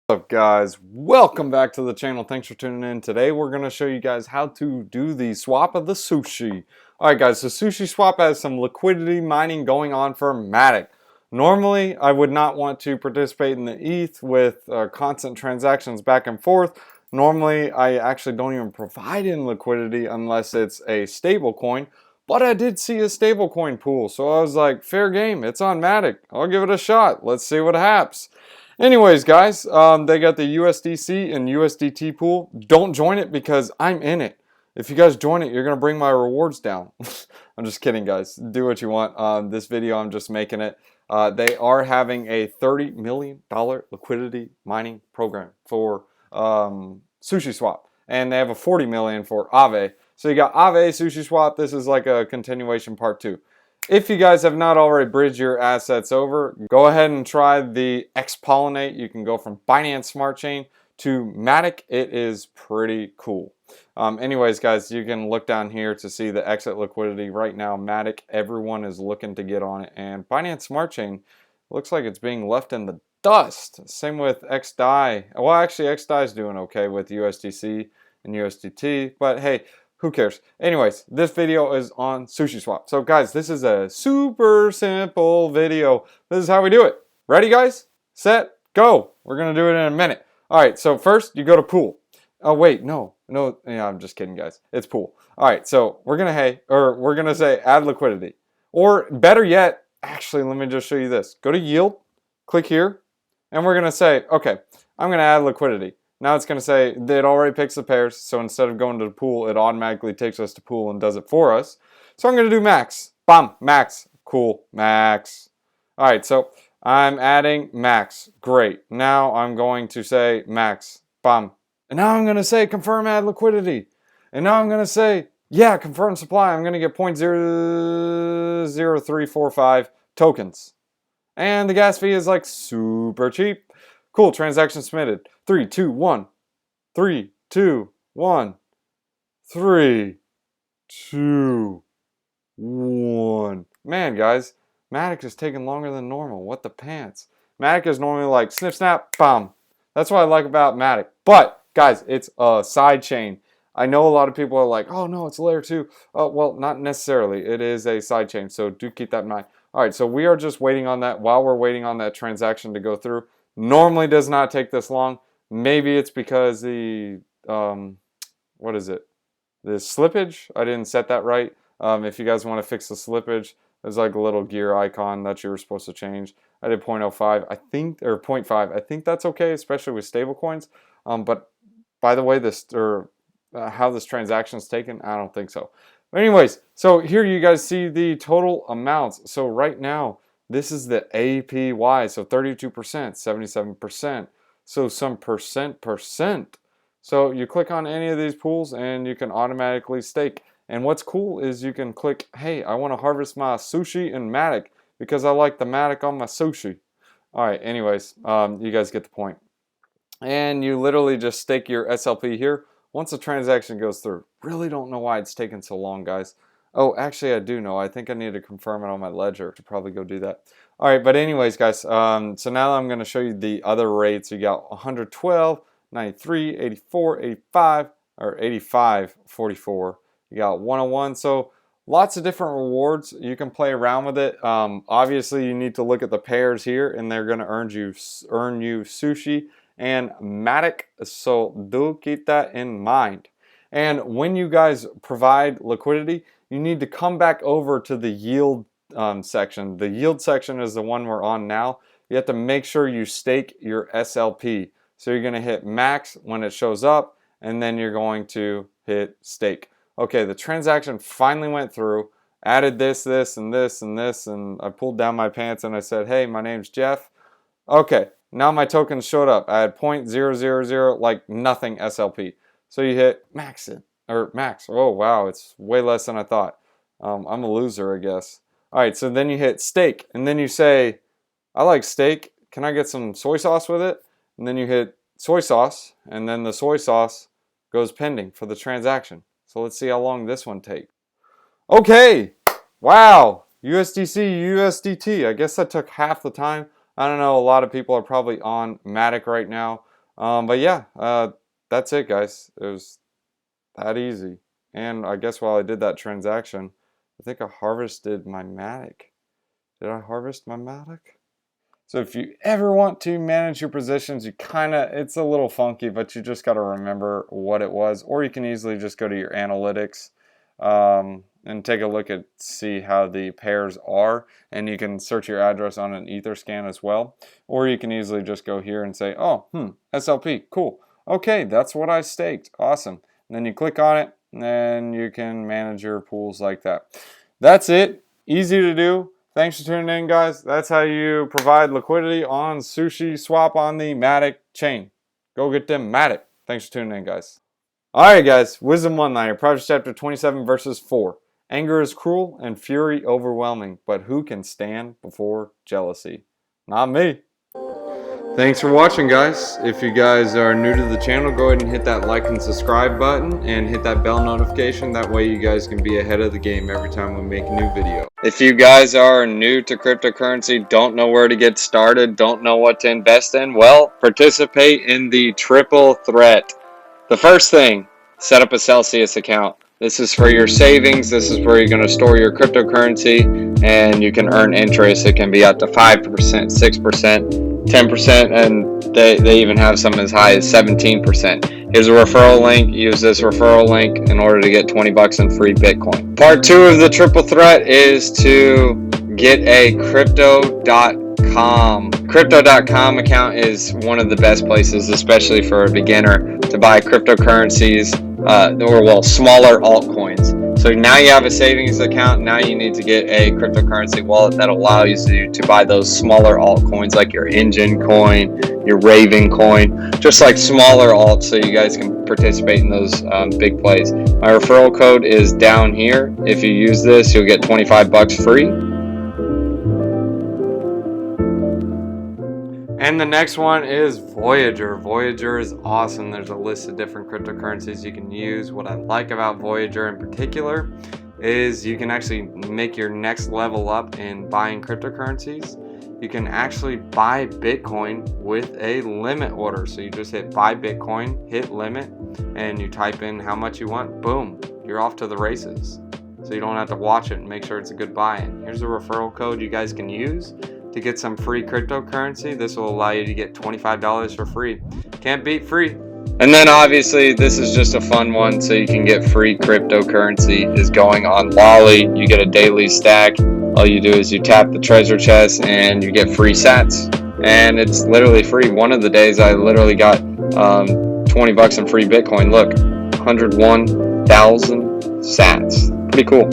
What's up guys, welcome back to the channel. Thanks for tuning in. Today we're going to show you guys how to do the swap of the sushi. Alright guys, so SushiSwap has some liquidity mining going on for Matic. Normally I would not want to participate in the ETH with constant transactions back and forth. Normally I actually don't even provide in liquidity unless it's a stable coin. But I did see a stablecoin pool, so I was like, fair game, it's on Matic. I'll give it a shot. Let's see what happens. Anyways, guys, they got the USDC and USDT pool. Don't join it because I'm in it. If you guys join it, you're going to bring my rewards down. I'm just kidding, guys. Do what you want. This video, I'm just making it. They are having a $30 million liquidity mining program for SushiSwap. And they have a $40 million for Aave. So you got Aave, SushiSwap. This is like a continuation part 2. If you guys have not already bridged your assets over, go ahead and try the X-Pollinate. You can go from Binance Smart Chain to Matic. It is pretty cool. Anyways, guys, you can look down here to see the exit liquidity. Right now, Matic, everyone is looking to get on it. And Binance Smart Chain looks like it's being left in the dust. Same with XDAI. Well, actually, XDAI is doing okay with USDC and USDT. But hey, who cares? Anyways, this video is on SushiSwap. So guys, this is a super simple video. This is how we do it. Ready guys? Set, go. We're going to do it in a minute. All right, so first you go to pool. Oh wait, no, yeah, I'm just kidding guys. It's pool. All right, so we're going to say add liquidity. Or better yet, actually, let me just show you this. Go to yield, click here, and we're going to say, okay, I'm going to add liquidity. Now it's going to say it already picks the pairs, so instead of going to the pool, it automatically takes us to pool and does it for us. So I'm going to do max. Bam, max. Cool, max. All right, so I'm adding max. Great. Now I'm going to say max. Bam. And now I'm going to say confirm add liquidity. And now I'm going to say, yeah, confirm supply. I'm going to get 0.00345 tokens. And the gas fee is like super cheap. Cool, transaction submitted. 3, 2, 1. 3, 2, 1. 3, 2, 1. Man, guys, Matic is taking longer than normal. What the pants? Matic is normally like snip, snap, bam. That's what I like about Matic. But, guys, it's a side chain. I know a lot of people are like, oh, no, it's layer 2. Well, not necessarily. It is a side chain, so do keep that in mind. All right, so we are just waiting on that. While we're waiting on that transaction to go through, normally does not take this long. Maybe it's because the, what is it? The slippage, I didn't set that right. If you guys want to fix the slippage, there's like a little gear icon that you were supposed to change. I did 0.05, I think, or 0.5. I think that's okay, especially with stable coins. But by the way, how this transaction is taken, I don't think so. But anyways, so here you guys see the total amounts. So right now, this is the APY, so 32%, 77%, so some percent. So you click on any of these pools and you can automatically stake. And what's cool is you can click, hey, I want to harvest my sushi in Matic because I like the Matic on my sushi. All right, anyways, you guys get the point. And you literally just stake your SLP here once the transaction goes through. Really don't know why it's taking so long, guys. Oh, actually, I do know. I think I need to confirm it on my ledger. I should probably go do that. All right, but anyways, guys, so now I'm going to show you the other rates. You got 112, 93, 84, 85, or 85, 44. You got 101. So lots of different rewards. You can play around with it. Obviously, you need to look at the pairs here, and they're going to earn you sushi and Matic. So do keep that in mind. And when you guys provide liquidity, you need to come back over to the yield section. The yield section is the one we're on now. You have to make sure you stake your SLP. So you're going to hit max when it shows up, and then you're going to hit stake. Okay, the transaction finally went through. Added this, and this, and this, and I pulled down my pants and I said, hey, my name's Jeff. Okay, now my tokens showed up. I had 0.000, like nothing SLP. So you hit max it, or max. Oh, wow, it's way less than I thought. I'm a loser, I guess. All right, so then you hit stake, and then you say, I like steak. Can I get some soy sauce with it? And then you hit soy sauce, and then the soy sauce goes pending for the transaction. So let's see how long this one takes. Okay, wow, USDC, USDT. I guess that took half the time. I don't know, a lot of people are probably on Matic right now. But yeah, that's it, guys. It was that easy. And I guess while I did that transaction, I think I harvested my Matic. Did I harvest my Matic? So if you ever want to manage your positions, it's a little funky, but you just got to remember what it was. Or you can easily just go to your analytics and take a look at see how the pairs are. And you can search your address on an Etherscan as well. Or you can easily just go here and say, oh, SLP, cool. Okay, that's what I staked. Awesome. And then you click on it, and then you can manage your pools like that. That's it. Easy to do. Thanks for tuning in, guys. That's how you provide liquidity on SushiSwap on the Matic chain. Go get them Matic. Thanks for tuning in, guys. Alright, guys. Wisdom 1 liner. Proverbs chapter 27, verses 4. Anger is cruel and fury overwhelming, but who can stand before jealousy? Not me. Thanks for watching, guys. If you guys are new to the channel, go ahead and hit that like and subscribe button and hit that bell notification. That way you guys can be ahead of the game every time we make a new video. If you guys are new to cryptocurrency, don't know where to get started, don't know what to invest in, well, participate in the triple threat. The first thing, set up a Celsius account. This is for your savings. This is where you're going to store your cryptocurrency and you can earn interest. It can be up to 5%, 6%. 10%, and they even have some as high as 17%. Here's a referral link. Use this referral link in order to get 20 bucks in free Bitcoin. Part 2 of the triple threat is to get a crypto.com. Crypto.com account is one of the best places, especially for a beginner, to buy cryptocurrencies or smaller altcoins. So now you have a savings account. Now you need to get a cryptocurrency wallet that allows you to buy those smaller altcoins like your Engine coin, your Raven coin, just like smaller alts, so you guys can participate in those big plays. My referral code is down here. If you use this, you'll get 25 bucks free. And the next one is Voyager. Voyager is awesome. There's a list of different cryptocurrencies you can use. What I like about Voyager in particular is you can actually make your next level up in buying cryptocurrencies. You can actually buy Bitcoin with a limit order. So you just hit buy Bitcoin, hit limit, and you type in how much you want. Boom, you're off to the races. So you don't have to watch it and make sure it's a good buy. And here's a referral code you guys can use to get some free cryptocurrency. This will allow you to get $25 for free. Can't beat free. And then obviously this is just a fun one, so you can get free cryptocurrency, is going on Lolly. You get a daily stack. All you do is you tap the treasure chest and you get free sats, and it's literally free. One of the days I literally got 20 bucks in free Bitcoin. Look, 101,000 sats. Pretty cool.